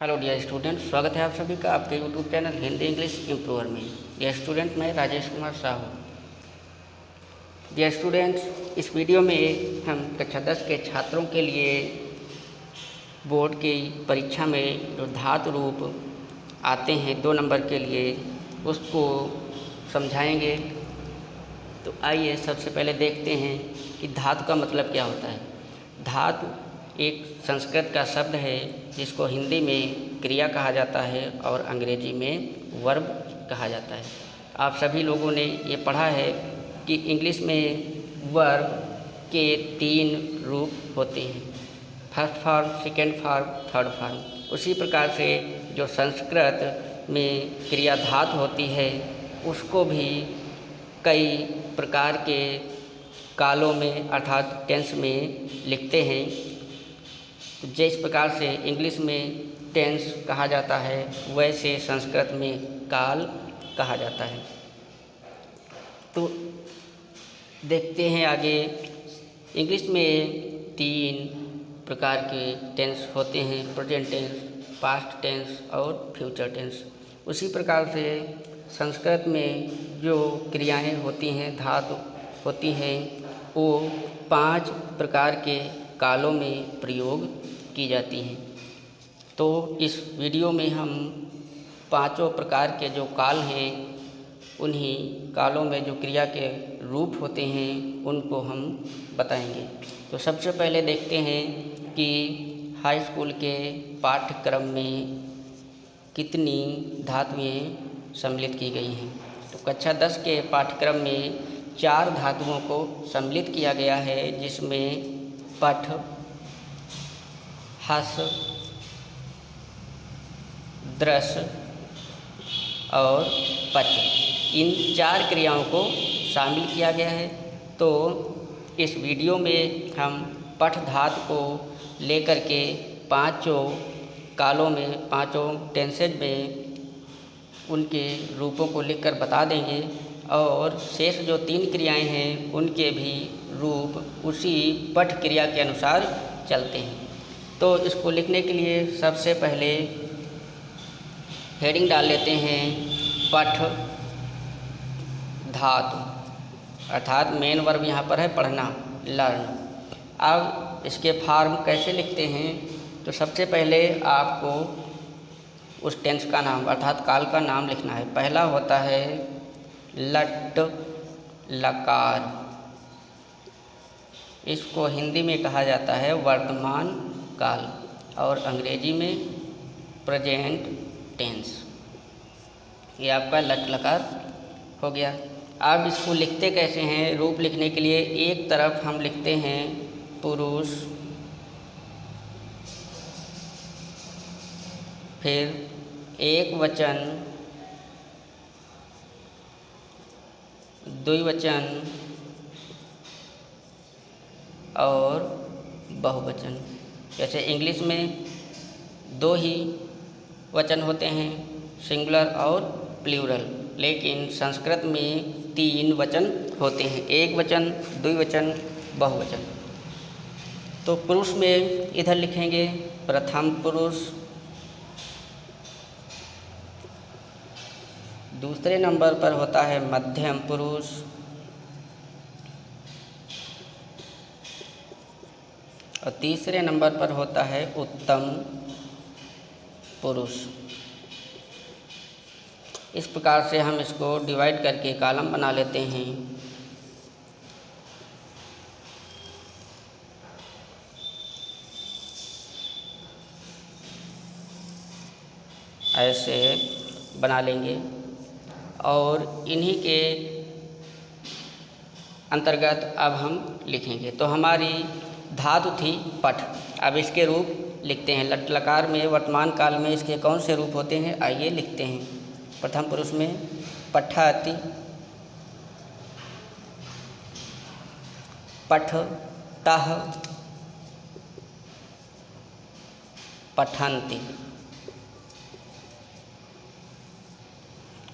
Hello dear student, स्वागत है आप सभी का आपके YouTube channel Hindi English improver में। डियर स्टूडेंट, मैं राजेश कुमार साहू। डियर स्टूडेंट्स, इस वीडियो में हम कक्षा 10 के छात्रों के लिए बोर्ड की परीक्षा में जो धातु रूप आते हैं 2 नंबर के लिए, उसको समझाएंगे। तो आइए सबसे पहले देखते हैं कि धातु का मतलब क्या होता है। धातु एक संस्कृत का शब्द है जिसको हिंदी में क्रिया कहा जाता है और अंग्रेजी में वर्ब कहा जाता है। आप सभी लोगों ने ये पढ़ा है कि इंग्लिश में वर्ब के 3 रूप होते हैं, first form, second form, third form. उसी प्रकार से जो संस्कृत में क्रिया धातु होती है उसको भी कई प्रकार के कालों में अर्थात टेंस में लिखते हैं। जिस प्रकार से इंग्लिश में टेंस कहा जाता है वैसे संस्कृत में काल कहा जाता है। तो देखते हैं आगे। इंग्लिश में 3 प्रकार के टेंस होते हैं, प्रेजेंट टेंस, पास्ट टेंस और फ्यूचर टेंस। उसी प्रकार से संस्कृत में जो क्रियाएं होती हैं, धातु होती हैं, वो 5 प्रकार के कालों में प्रयोग की जाती हैं। तो इस वीडियो में हम 5 प्रकार के जो काल हैं, उन्हीं कालों में जो क्रिया के रूप होते हैं उनको हम बताएंगे। तो सबसे पहले देखते हैं कि हाई स्कूल के पाठ्यक्रम में कितनी धातुएं सम्मिलित की गई हैं। तो कक्षा 10 के पाठ्यक्रम में 4 धातुओं को सम्मिलित किया गया है, जिसमें पठ, हस, दृश और पच, इन 4 क्रियाओं को शामिल किया गया है। तो इस वीडियो में हम पठ धातु को लेकर के 5 कालों में, 5 टेंसेज में उनके रूपों को लिखकर बता देंगे और शेष जो 3 क्रियाएं हैं उनके भी रूप उसी पठ क्रिया के अनुसार चलते हैं। तो इसको लिखने के लिए सबसे पहले हेडिंग डाल लेते हैं, पठ धातु, अर्थात मेन वर्ब यहाँ पर है पढ़ना, लर्न। अब इसके फॉर्म कैसे लिखते हैं? तो सबसे पहले आपको उस टेंस का नाम अर्थात काल का नाम लिखना है। पहला होता है लट लकार, इसको हिंदी में कहा जाता है वर्तमान काल और अंग्रेजी में प्रेजेंट टेंस। ये आपका लट लकार हो गया। अब इसको लिखते कैसे हैं? रूप लिखने के लिए एक तरफ हम लिखते हैं पुरुष, फिर एक वचन, द्विवचन और बहुवचन। जैसे इंग्लिश में 2 ही वचन होते हैं, सिंगुलर और प्लूरल, लेकिन संस्कृत में 3 वचन होते हैं, एक वचन, द्विवचन, बहुवचन। तो पुरुष में इधर लिखेंगे प्रथम पुरुष, दूसरे नंबर पर होता है मध्यम पुरुष, और तीसरे नंबर पर होता है उत्तम पुरुष। इस प्रकार से हम इसको डिवाइड करके कॉलम बना लेते हैं। ऐसे बना लेंगे और इन्हीं के अंतर्गत अब हम लिखेंगे। तो हमारी धातु थी पठ। अब इसके रूप लिखते हैं। लट लकार में वर्तमान काल में इसके कौन से रूप होते हैं, आइए लिखते हैं। प्रथम पुरुष में पठति, पठतः, पठन्ति।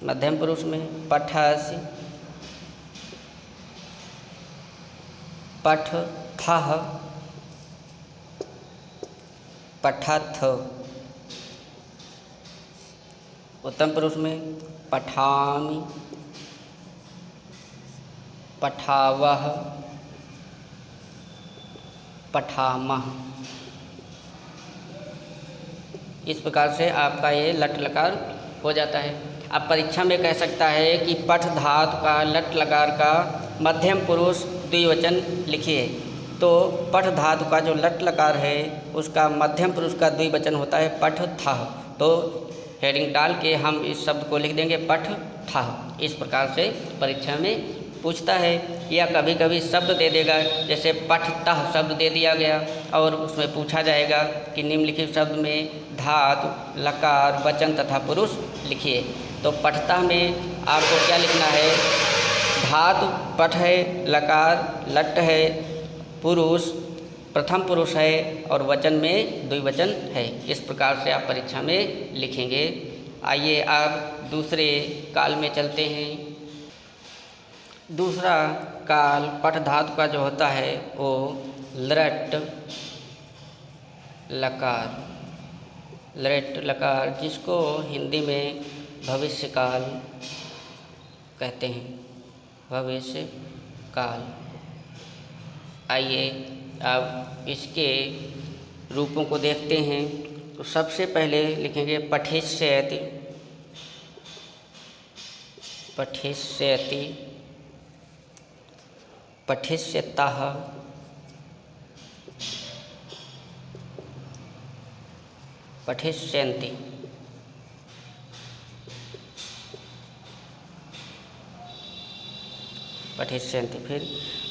मध्यम पुरुष में पठसि, पठथः, पठथ, उत्तम पुरुष में पठामि, पठावः, पठामः। इस प्रकार से आपका ये लट लकार हो जाता है। अब परीक्षा में कह सकता है कि पठ धातु का लट लकार का मध्यम पुरुष द्विवचन लिखिए। तो पठ धातु का जो लट लकार है उसका मध्यम पुरुष का द्विवचन होता है पठ थः। तो हेडिंग डाल के हम इस शब्द को लिख देंगे पठ थः। इस प्रकार से परीक्षा में पूछता है। या कभी कभी शब्द दे देगा, जैसे पठतः शब्द दे दिया गया और उसमें पूछा जाएगा कि निम्नलिखित शब्द में धातु, लकार, वचन तथा पुरुष लिखिए। तो पठतः में आपको क्या लिखना है? धातु पठ है, लकार लट है, पुरुष प्रथम पुरुष है और वचन में द्विवचन है। इस प्रकार से आप परीक्षा में लिखेंगे। आइए अब दूसरे काल में चलते हैं। दूसरा काल पठ धातु का जो होता है वो लृट लकार, लृट लकार, जिसको हिंदी में भविष्य काल कहते हैं, भविष्य काल। आइए अब इसके रूपों को देखते हैं। तो सबसे पहले लिखेंगे पठिष्यति, पठिष्यति, पठिष्यतः, पठिष्यन्ति, पठिष्यन्ति। फिर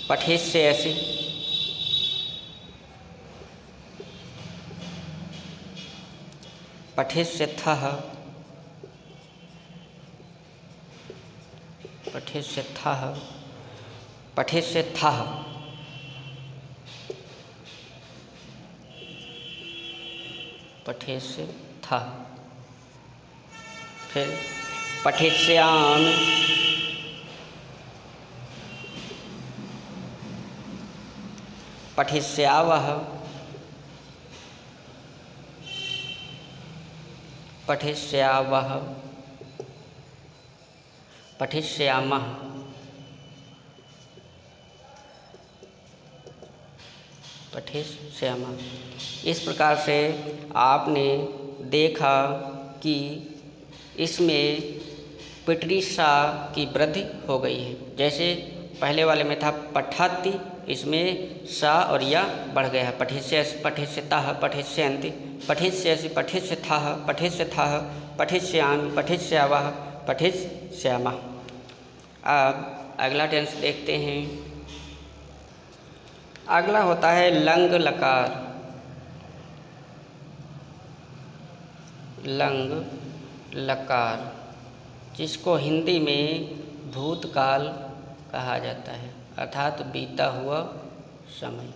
पठिष्यसि, पठिष्यथः, पठिष्यथः, पठिष्यथः, पठिष्यथः। फिर पठिष्यामि, पठिष्यावः, पठिष्यावः, पठिष्यामः। पठिष्यामः। इस प्रकार से आपने देखा कि इसमें पिटरी सा की वृद्धि हो गई है। जैसे पहले वाले में था पठति, इसमें सा और या बढ़ गया है। पठिष्यसि, पठिष्यतः, पठिष्यन्ति, पठिष्यसि, पठिष्यथः, पठिष्यथः, पठिष्यामि, पठिष्यावः, पठिष्यामः। अब अगला टेंस देखते हैं। अगला होता है लंग लकार, लंग लकार, जिसको हिंदी में भूतकाल कहा जाता है, अर्थात बीता हुआ समय।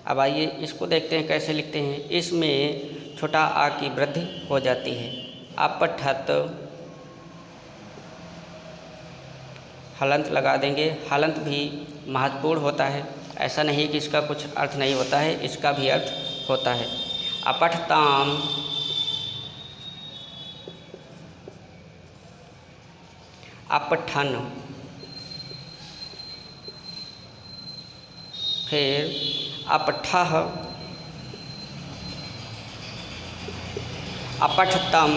अब आइए इसको देखते हैं कैसे लिखते हैं। इसमें छोटा आ की वृद्धि हो जाती है। अपठत, हलंत लगा देंगे। हलंत भी महत्वपूर्ण होता है, ऐसा नहीं कि इसका कुछ अर्थ नहीं होता है, इसका भी अर्थ होता है। अपठताम, अपठन। फिर अपठः, अपठतम,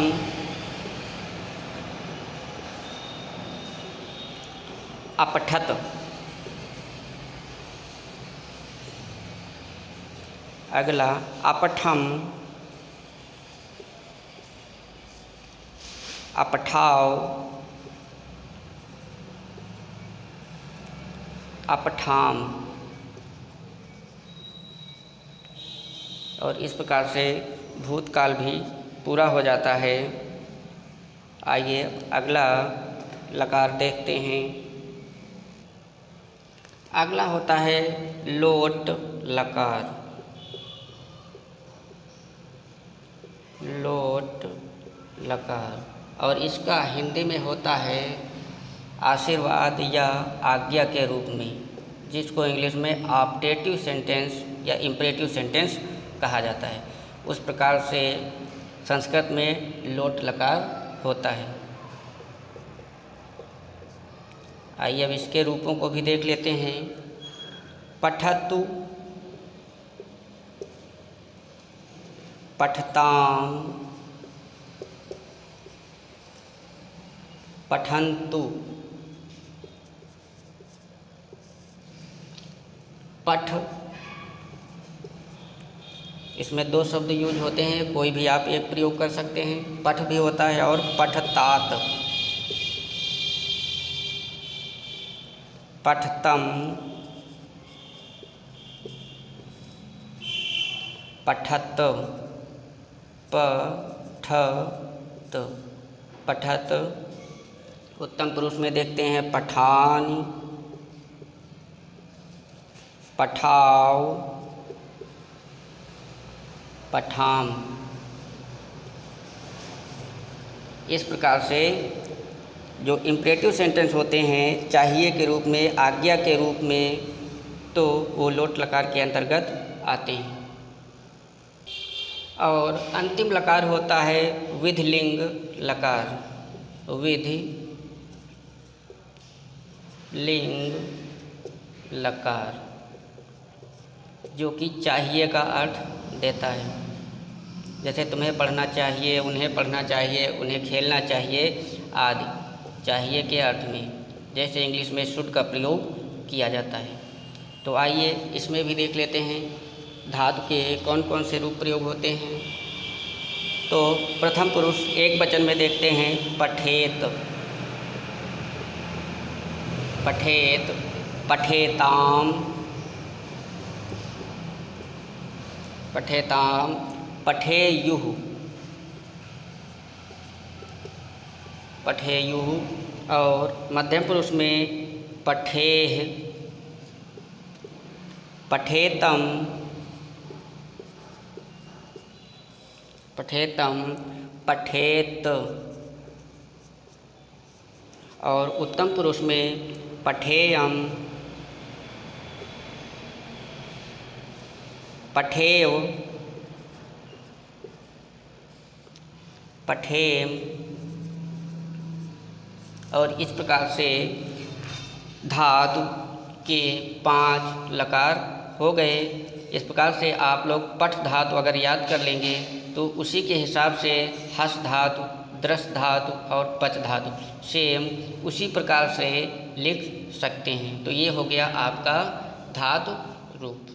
अपठत। अगला अपठम, अपठाव, अपठाम। और इस प्रकार से भूतकाल भी पूरा हो जाता है। आइए अगला लकार देखते हैं। अगला होता है लोट लकार, लोट लकार, और इसका हिंदी में होता है आशीर्वाद या आज्ञा के रूप में, जिसको इंग्लिश में ऑप्टेटिव सेंटेंस या इम्परेटिव सेंटेंस कहा जाता है। उस प्रकार से संस्कृत में लोट लकार होता है। आइए अब इसके रूपों को भी देख लेते हैं। पठतु, पठताम, पठन्तु, पठ, इसमें दो शब्द यूज होते हैं, कोई भी आप एक प्रयोग कर सकते हैं। पठ भी होता है और पठतात, पठतम, पठत, पठत, पठत। उत्तम पुरुष में देखते हैं पठान, पठाओ, पठाम। इस प्रकार से जो इम्परेटिव सेंटेंस होते हैं चाहिए के रूप में, आज्ञा के रूप में, तो वो लोट लकार के अंतर्गत आते हैं। और अंतिम लकार होता है विधिलिंग लकार, विधि लिंग लकार, जो कि चाहिए का अर्थ देता है। जैसे तुम्हें पढ़ना चाहिए, उन्हें पढ़ना चाहिए, उन्हें खेलना चाहिए आदि, चाहिए के अर्थ में, जैसे इंग्लिश में शुड का प्रयोग किया जाता है। तो आइए इसमें भी देख लेते हैं धातु के कौन कौन से रूप प्रयोग होते हैं। तो प्रथम पुरुष एक वचन में देखते हैं पठेत, पठेत, पठेताम, पठेताम, पठेयुः, पठेयुः। और मध्यम पुरुष में पठेह, पठेतम, पठेतम, पठेत। और उत्तम पुरुष में पठेयम, पठेव, पठेम। और इस प्रकार से धातु के 5 लकार हो गए। इस प्रकार से आप लोग पठ धातु अगर याद कर लेंगे तो उसी के हिसाब से हस धातु, द्रस धातु और पच धातु सेम उसी प्रकार से लिख सकते हैं। तो ये हो गया आपका धातु रूप।